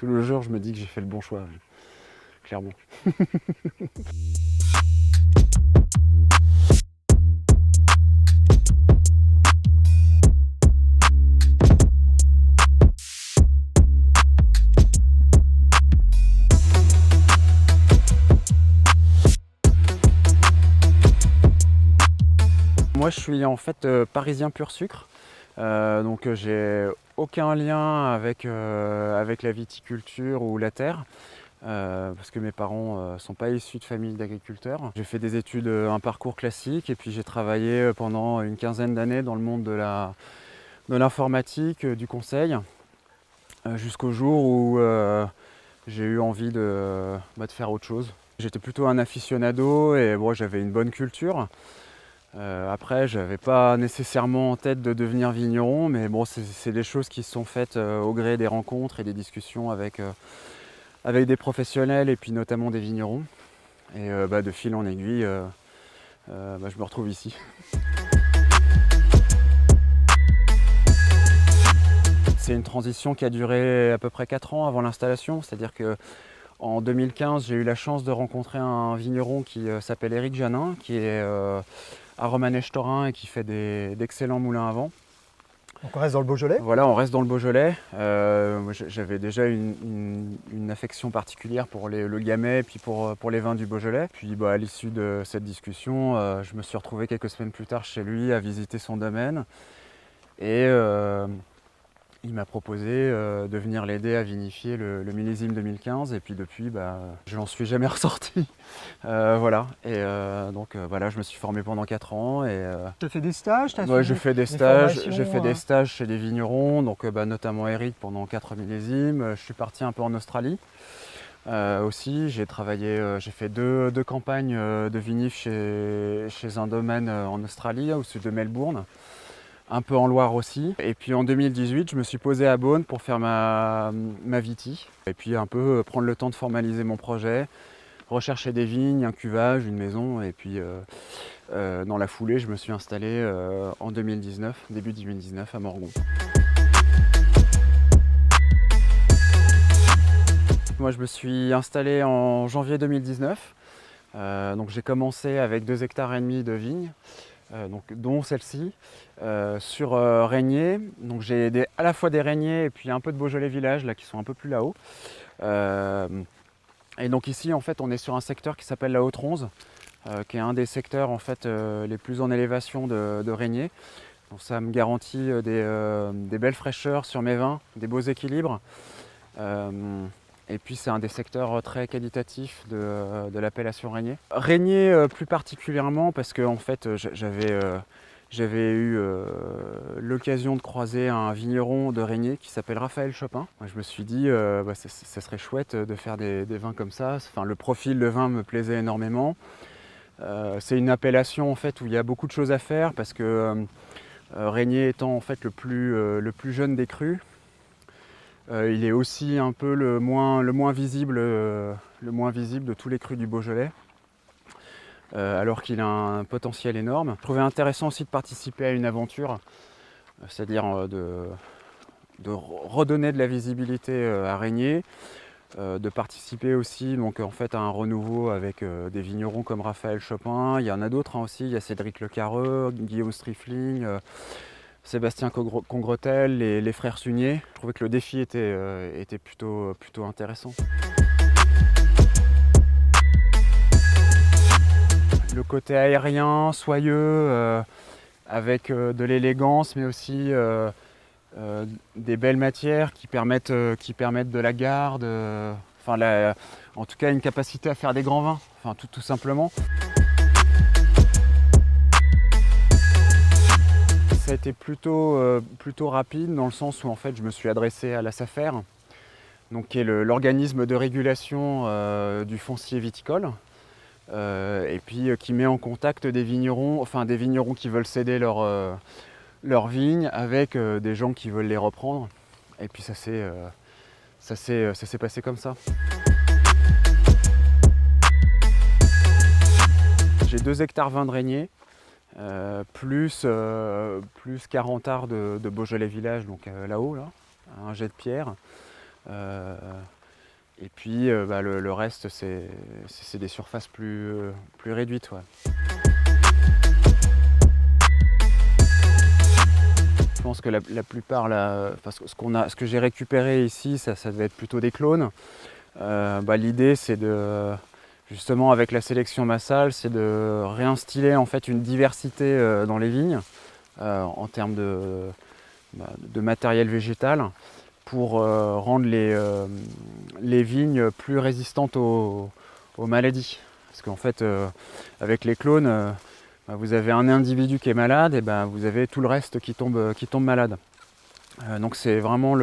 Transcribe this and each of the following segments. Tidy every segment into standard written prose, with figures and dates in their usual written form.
Tous les jours, je me dis que j'ai fait le bon choix, clairement. Moi, je suis en fait parisien pur sucre, donc j'ai aucun lien avec la viticulture ou la terre, parce que mes parents sont pas issus de famille d'agriculteurs. J'ai fait des études, un parcours classique, et puis j'ai travaillé pendant une quinzaine d'années dans le monde de l'informatique, du conseil, jusqu'au jour où j'ai eu envie de faire autre chose. J'étais plutôt un aficionado et bon, j'avais une bonne culture. Après, je n'avais pas nécessairement en tête de devenir vigneron, mais bon, c'est des choses qui se sont faites au gré des rencontres et des discussions avec des professionnels et puis notamment des vignerons. Et de fil en aiguille, je me retrouve ici. C'est une transition qui a duré à peu près 4 ans avant l'installation, c'est-à-dire qu'en 2015, j'ai eu la chance de rencontrer un vigneron qui s'appelle Éric Janin, qui est à Romanèche-Thorin et qui fait d'excellents moulins à vent. Donc on reste dans le Beaujolais? Voilà, on reste dans le Beaujolais. J'avais déjà une affection particulière pour le Gamay et puis pour les vins du Beaujolais. Puis à l'issue de cette discussion, je me suis retrouvé quelques semaines plus tard chez lui à visiter son domaine. Et il m'a proposé de venir l'aider à vinifier le millésime 2015. Et puis depuis, je n'en suis jamais ressorti. Voilà. Et voilà, je me suis formé pendant 4 ans. Tu as fait des stages? J'ai fait des stages chez des vignerons, donc notamment Eric pendant 4 millésimes. Je suis parti un peu en Australie aussi. J'ai fait deux campagnes de vinif chez un domaine en Australie, au sud de Melbourne, un peu en Loire aussi. Et puis en 2018, je me suis posé à Beaune pour faire ma viti. Et puis un peu prendre le temps de formaliser mon projet, rechercher des vignes, un cuvage, une maison, et puis dans la foulée, je me suis installé en 2019, début 2019 à Morgon. Moi, je me suis installé en janvier 2019. Donc j'ai commencé avec 2,5 hectares de vignes, dont celle-ci, sur Régnier. Donc j'ai à la fois des Régniers et puis un peu de Beaujolais village là, qui sont un peu plus là-haut. Et donc ici, en fait, on est sur un secteur qui s'appelle la Haute-Ronze, qui est un des secteurs en fait, les plus en élévation de Régnier. Donc ça me garantit des belles fraîcheurs sur mes vins, des beaux équilibres. Et puis c'est un des secteurs très qualitatifs de l'appellation Régnier. Régnier plus particulièrement parce que en fait, j'avais eu l'occasion de croiser un vigneron de Régnier qui s'appelle Raphaël Chopin. Moi, je me suis dit ça serait chouette de faire des vins comme ça. Enfin, le profil de vin me plaisait énormément. C'est une appellation en fait où il y a beaucoup de choses à faire parce que Régnier étant en fait le plus jeune des crus, il est aussi un peu le moins visible de tous les crus du Beaujolais, alors qu'il a un potentiel énorme. Je trouvais intéressant aussi de participer à une aventure, c'est-à-dire de redonner de la visibilité à Régnier, de participer aussi donc, en fait, à un renouveau avec des vignerons comme Raphaël Chopin. Il y en a d'autres aussi, il y a Cédric Lecareux, Guillaume Strifling, Sébastien Congretel, les frères Sunier. Je trouvais que le défi était plutôt intéressant. Le côté aérien, soyeux, avec de l'élégance, mais aussi des belles matières qui permettent de la garde, en tout cas une capacité à faire des grands vins, enfin, tout simplement. Ça a été plutôt rapide dans le sens où en fait je me suis adressé à la SAFER, donc qui est l'organisme de régulation du foncier viticole, et puis qui met en contact des vignerons qui veulent céder leurs vignes avec des gens qui veulent les reprendre. Et puis ça s'est passé comme ça. J'ai 2,20 hectares de Régnier, plus 40 arts de Beaujolais village, donc là-haut, là, un jet de pierre. puis le reste, c'est des surfaces plus réduites. Ouais. Je pense que la plupart, ce que j'ai récupéré ici, ça devait être plutôt des clones. L'idée, c'est justement avec la sélection massale, c'est de réinstiller en fait une diversité dans les vignes en termes de matériel végétal pour rendre les vignes plus résistantes aux maladies. Parce qu'en fait, avec les clones, vous avez un individu qui est malade et vous avez tout le reste qui tombe malade. Donc c'est vraiment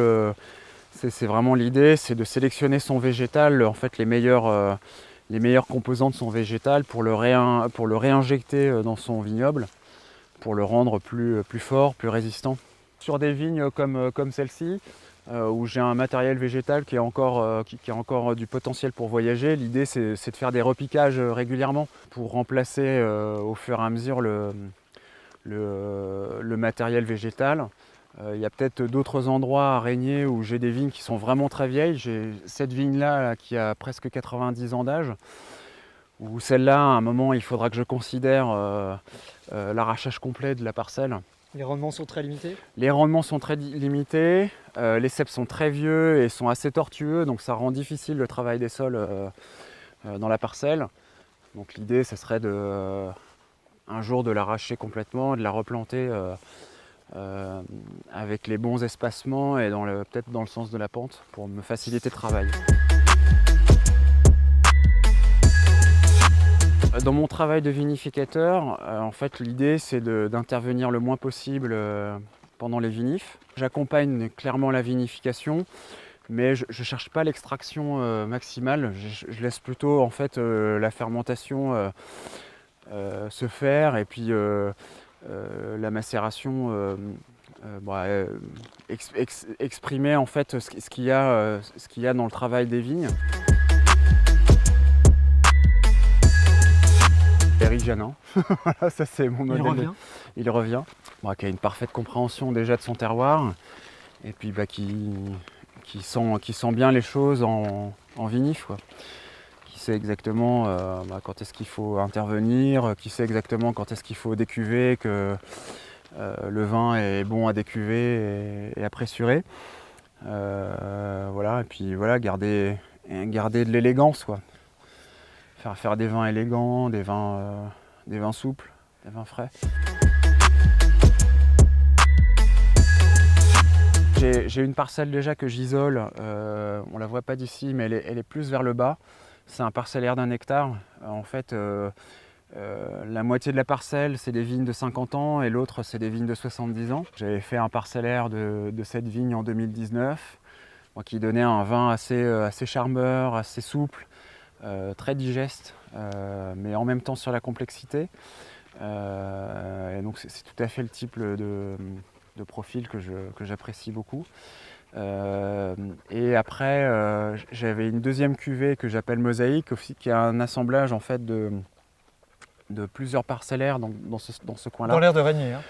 l'idée, c'est de sélectionner son végétal, en fait les meilleures composantes de son végétal pour le réinjecter dans son vignoble, pour le rendre plus fort, plus résistant. Sur des vignes comme celle-ci, où j'ai un matériel végétal qui a encore du potentiel pour voyager, l'idée c'est de faire des repiquages régulièrement pour remplacer au fur et à mesure le matériel végétal. Il y a peut-être d'autres endroits à Régnier où j'ai des vignes qui sont vraiment très vieilles. J'ai cette vigne-là qui a presque 90 ans d'âge, où celle-là, à un moment, il faudra que je considère l'arrachage complet de la parcelle. Les rendements sont très limités? Les rendements sont très limités, les ceps sont très vieux et sont assez tortueux, donc ça rend difficile le travail des sols dans la parcelle. Donc l'idée, ce serait un jour de l'arracher complètement, de la replanter avec les bons espacements et peut-être dans le sens de la pente pour me faciliter le travail. Dans mon travail de vinificateur, en fait, l'idée c'est d'intervenir le moins possible pendant les vinifs. J'accompagne clairement la vinification, mais je ne cherche pas l'extraction maximale. Je laisse plutôt en fait la fermentation se faire et puis la macération exprimer en fait ce qu'il y a dans le travail des vignes. Éric Janin, voilà, ça c'est mon modèle. Il revient. Qui a une parfaite compréhension déjà de son terroir et puis qui sent bien les choses en vinif, quoi. Qui sait exactement quand est-ce qu'il faut intervenir, qui sait exactement quand est-ce qu'il faut décuver, que le vin est bon à décuver et à pressurer. Voilà, et puis voilà, garder de l'élégance, quoi. Faire des vins élégants, des vins souples, des vins frais. J'ai une parcelle déjà que j'isole, on la voit pas d'ici, mais elle est plus vers le bas. C'est un parcellaire d'1 hectare. En fait, la moitié de la parcelle, c'est des vignes de 50 ans et l'autre, c'est des vignes de 70 ans. J'avais fait un parcellaire de cette vigne en 2019, qui donnait un vin assez charmeur, assez souple, très digeste, mais en même temps sur la complexité. Et donc c'est tout à fait le type de profil que j'apprécie beaucoup. Et après, j'avais une deuxième cuvée que j'appelle Mosaïque, aussi, qui est un assemblage en fait de plusieurs parcellaires dans ce coin-là. Dans l'aire de Régnier. Hein.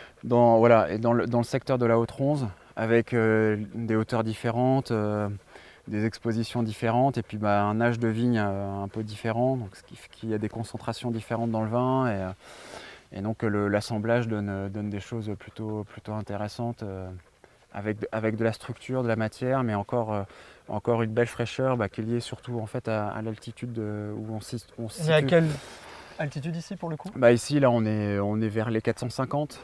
Et dans le secteur de la Haute-Ronze, avec des hauteurs différentes, des expositions différentes, et puis un âge de vigne un peu différent, donc ce qui fait qu'il y a des concentrations différentes dans le vin, et donc l'assemblage donne des choses plutôt intéressantes, avec de la structure, de la matière, mais encore une belle fraîcheur qui est liée surtout en fait à l'altitude où on se situe. On est à quelle altitude ici pour le coup? Ici là on est vers les 450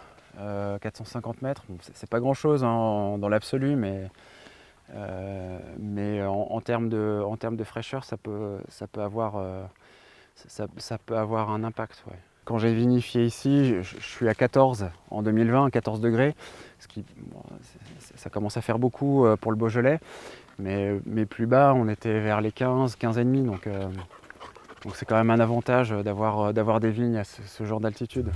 mètres. Bon, c'est pas grand chose dans l'absolu, mais en termes de fraîcheur ça peut avoir un impact. Ouais. Quand j'ai vinifié ici, je suis à 14 en 2020, 14 degrés, ça commence à faire beaucoup pour le Beaujolais, mais plus bas on était vers les 15 et demi, donc c'est quand même un avantage d'avoir des vignes à ce genre d'altitude.